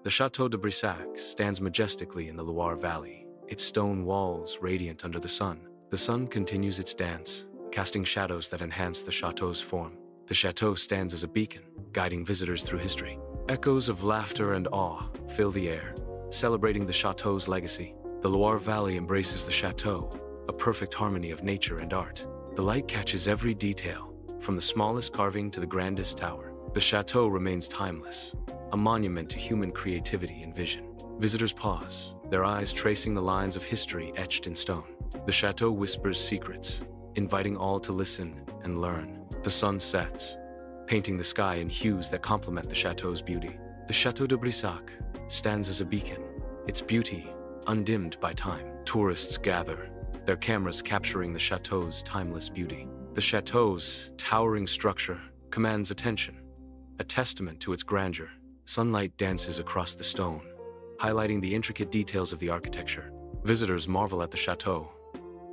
The Chateau de Brissac stands majestically in the Loire Valley, its stone walls radiant under the sun. The sun continues its dance, casting shadows that enhance the chateau's form. The chateau stands as a beacon, guiding visitors through history. Echoes of laughter and awe fill the air, celebrating the chateau's legacy. The Loire Valley embraces the chateau, a perfect harmony of nature and art. The light catches every detail, from the smallest carving to the grandest tower. The chateau remains timeless, a monument to human creativity and vision. Visitors pause, their eyes tracing the lines of history etched in stone. The chateau whispers secrets, inviting all to listen and learn. The sun sets, painting the sky in hues that complement the chateau's beauty. The Chateau de Brissac stands as a beacon, its beauty undimmed by time. Tourists gather, their cameras capturing the chateau's timeless beauty. The chateau's towering structure commands attention, a testament to its grandeur. Sunlight dances across the stone, highlighting the intricate details of the architecture. Visitors marvel at the chateau,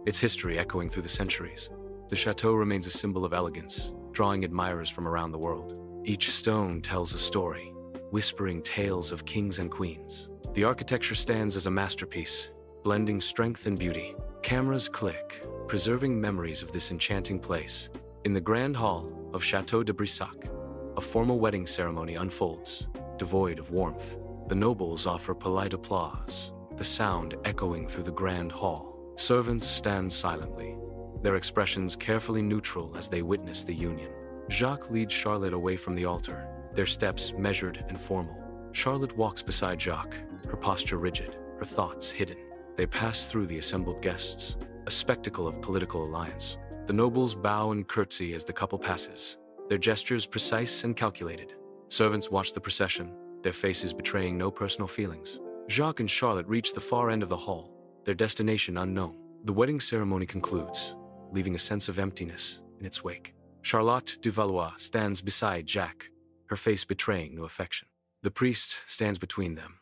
its history echoing through the centuries. The chateau remains a symbol of elegance, drawing admirers from around the world. Each stone tells a story, whispering tales of kings and queens. The architecture stands as a masterpiece, blending strength and beauty. Cameras click, preserving memories of this enchanting place. In the grand hall of Chateau de Brissac, a formal wedding ceremony unfolds, devoid of warmth. The nobles offer polite applause, the sound echoing through the grand hall. Servants stand silently, their expressions carefully neutral as they witness the union. Jacques leads Charlotte away from the altar, their steps measured and formal. Charlotte walks beside Jacques, her posture rigid, her thoughts hidden. They pass through the assembled guests, a spectacle of political alliance. The nobles bow and curtsy as the couple passes, their gestures precise and calculated. Servants watch the procession, their faces betraying no personal feelings. Jacques and Charlotte reach the far end of the hall, their destination unknown. The wedding ceremony concludes, leaving a sense of emptiness in its wake. Charlotte de Valois stands beside Jacques, her face betraying no affection. The priest stands between them,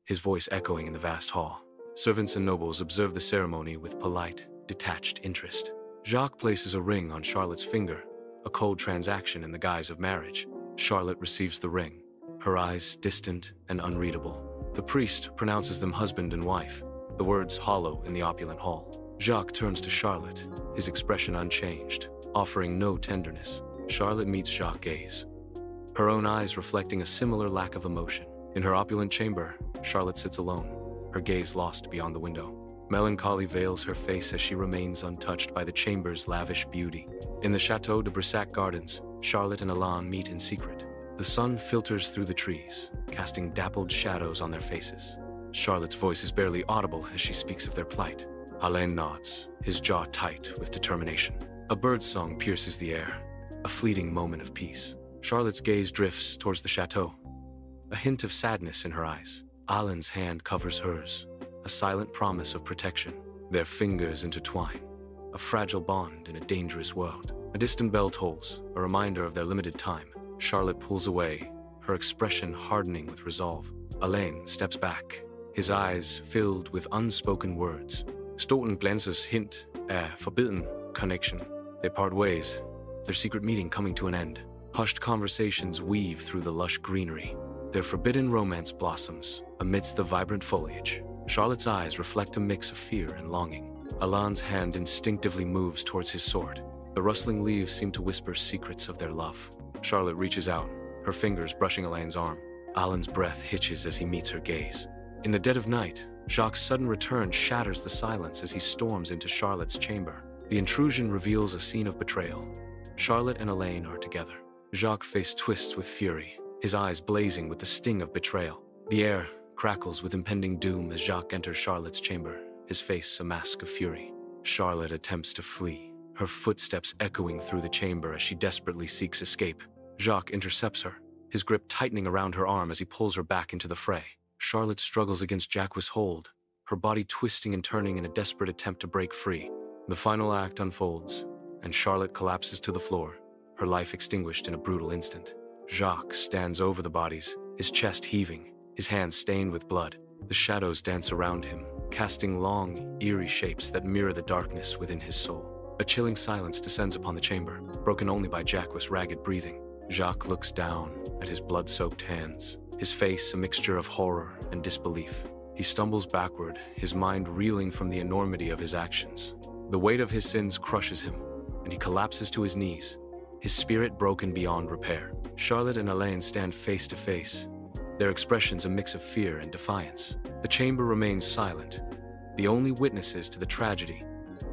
his voice echoing in the vast hall. Servants and nobles observe the ceremony with polite, detached interest. Jacques places a ring on Charlotte's finger, a cold transaction in the guise of marriage. Charlotte receives the ring, her eyes distant and unreadable. The priest pronounces them husband and wife, the words hollow in the opulent hall. Jacques turns to Charlotte, his expression unchanged, offering no tenderness. Charlotte meets Jacques' gaze, her own eyes reflecting a similar lack of emotion. In her opulent chamber, Charlotte sits alone, her gaze lost beyond the window. Melancholy veils her face as she remains untouched by the chamber's lavish beauty. In the Chateau de Brissac gardens, Charlotte and Alain meet in secret. The sun filters through the trees, casting dappled shadows on their faces. Charlotte's voice is barely audible as she speaks of their plight. Alain nods, his jaw tight with determination. A bird's song pierces the air, a fleeting moment of peace. Charlotte's gaze drifts towards the chateau, a hint of sadness in her eyes. Alain's hand covers hers, a silent promise of protection. Their fingers intertwine, a fragile bond in a dangerous world. A distant bell tolls, a reminder of their limited time. Charlotte pulls away, her expression hardening with resolve. Alain steps back, his eyes filled with unspoken words. Stolen glances hint a forbidden connection. They part ways, their secret meeting coming to an end. Hushed conversations weave through the lush greenery, their forbidden romance blossoms amidst the vibrant foliage. Charlotte's eyes reflect a mix of fear and longing. Alain's hand instinctively moves towards his sword. The rustling leaves seem to whisper secrets of their love. Charlotte reaches out, her fingers brushing Alain's arm. Alain's breath hitches as he meets her gaze. In the dead of night, Jacques' sudden return shatters the silence as he storms into Charlotte's chamber. The intrusion reveals a scene of betrayal. Charlotte and Alain are together. Jacques' face twists with fury, his eyes blazing with the sting of betrayal. The air crackles with impending doom as Jacques enters Charlotte's chamber, his face a mask of fury. Charlotte attempts to flee, her footsteps echoing through the chamber as she desperately seeks escape. Jacques intercepts her, his grip tightening around her arm as he pulls her back into the fray. Charlotte struggles against Jacques' hold, her body twisting and turning in a desperate attempt to break free. The final act unfolds, and Charlotte collapses to the floor, her life extinguished in a brutal instant. Jacques stands over the bodies, his chest heaving, his hands stained with blood. The shadows dance around him, casting long, eerie shapes that mirror the darkness within his soul. A chilling silence descends upon the chamber, broken only by Jacques' ragged breathing. Jacques looks down at his blood-soaked hands, his face a mixture of horror and disbelief. He stumbles backward, his mind reeling from the enormity of his actions. The weight of his sins crushes him, and he collapses to his knees, his spirit broken beyond repair. Charlotte and Elaine stand face to face, their expressions a mix of fear and defiance. The chamber remains silent, the only witnesses to the tragedy,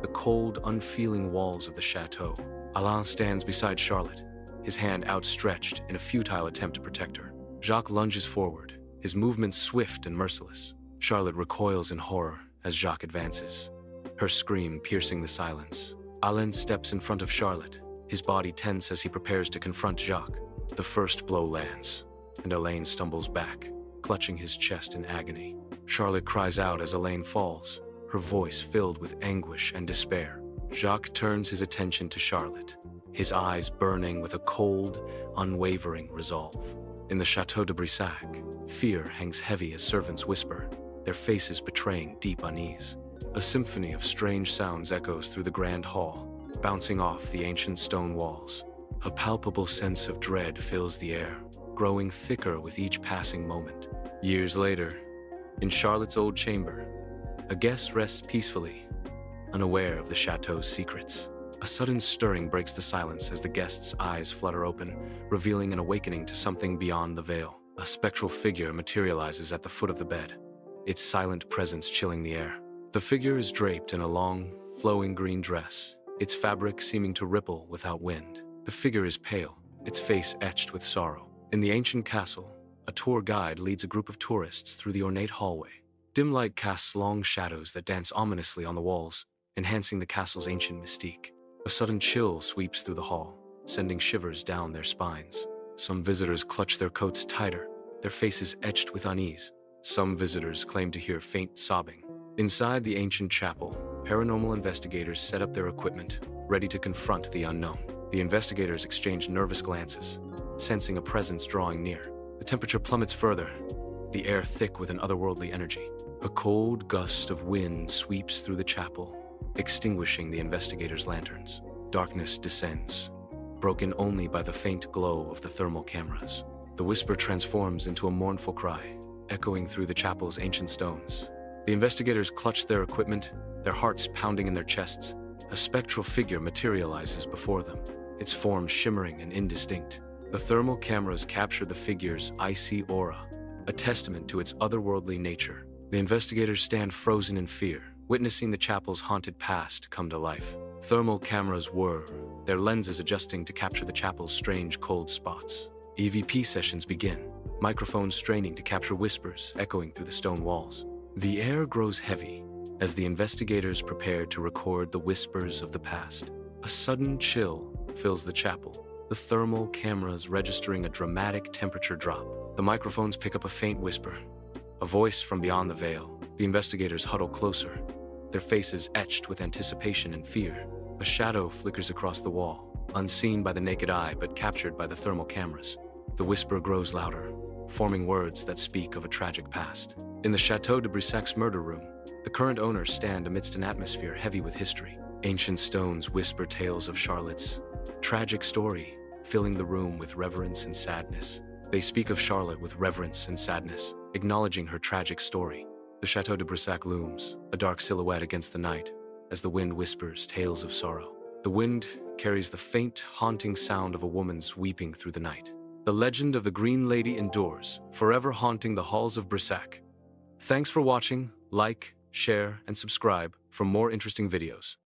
the cold, unfeeling walls of the chateau. Alain stands beside Charlotte, his hand outstretched in a futile attempt to protect her. Jacques lunges forward, his movements swift and merciless. Charlotte recoils in horror as Jacques advances, her scream piercing the silence. Alain steps in front of Charlotte, his body tense as he prepares to confront Jacques. The first blow lands, and Elaine stumbles back, clutching his chest in agony. Charlotte cries out as Elaine falls, her voice filled with anguish and despair. Jacques turns his attention to Charlotte, his eyes burning with a cold, unwavering resolve. In the Chateau de Brissac, fear hangs heavy as servants whisper, their faces betraying deep unease. A symphony of strange sounds echoes through the grand hall, bouncing off the ancient stone walls. A palpable sense of dread fills the air, growing thicker with each passing moment. Years later, in Charlotte's old chamber, a guest rests peacefully, unaware of the chateau's secrets. A sudden stirring breaks the silence as the guest's eyes flutter open, revealing an awakening to something beyond the veil. A spectral figure materializes at the foot of the bed, its silent presence chilling the air. The figure is draped in a long, flowing green dress, its fabric seeming to ripple without wind. The figure is pale, its face etched with sorrow. In the ancient castle, a tour guide leads a group of tourists through the ornate hallway. Dim light casts long shadows that dance ominously on the walls, enhancing the castle's ancient mystique. A sudden chill sweeps through the hall, sending shivers down their spines. Some visitors clutch their coats tighter, their faces etched with unease. Some visitors claim to hear faint sobbing. Inside the ancient chapel, paranormal investigators set up their equipment, ready to confront the unknown. The investigators exchange nervous glances, sensing a presence drawing near. The temperature plummets further, the air thick with an otherworldly energy. A cold gust of wind sweeps through the chapel, extinguishing the investigators' lanterns. Darkness descends, broken only by the faint glow of the thermal cameras. The whisper transforms into a mournful cry, echoing through the chapel's ancient stones. The investigators clutch their equipment, their hearts pounding in their chests. A spectral figure materializes before them, its form shimmering and indistinct. The thermal cameras capture the figure's icy aura, a testament to its otherworldly nature. The investigators stand frozen in fear, witnessing the chapel's haunted past come to life. Thermal cameras whir, their lenses adjusting to capture the chapel's strange cold spots. EVP sessions begin, microphones straining to capture whispers echoing through the stone walls. The air grows heavy as the investigators prepare to record the whispers of the past. A sudden chill fills the chapel, the thermal cameras registering a dramatic temperature drop. The microphones pick up a faint whisper, a voice from beyond the veil. The investigators huddle closer, their faces etched with anticipation and fear. A shadow flickers across the wall, unseen by the naked eye but captured by the thermal cameras. The whisper grows louder, forming words that speak of a tragic past. In the Chateau de Brissac's murder room, the current owners stand amidst an atmosphere heavy with history. Ancient stones whisper tales of Charlotte's tragic story, filling the room with reverence and sadness. They speak of Charlotte with reverence and sadness, acknowledging her tragic story. The Chateau de Brissac looms, a dark silhouette against the night, as the wind whispers tales of sorrow. The wind carries the faint, haunting sound of a woman's weeping through the night. The legend of the Green Lady endures, forever haunting the halls of Brissac. Thanks for watching. Like, share, and subscribe for more interesting videos.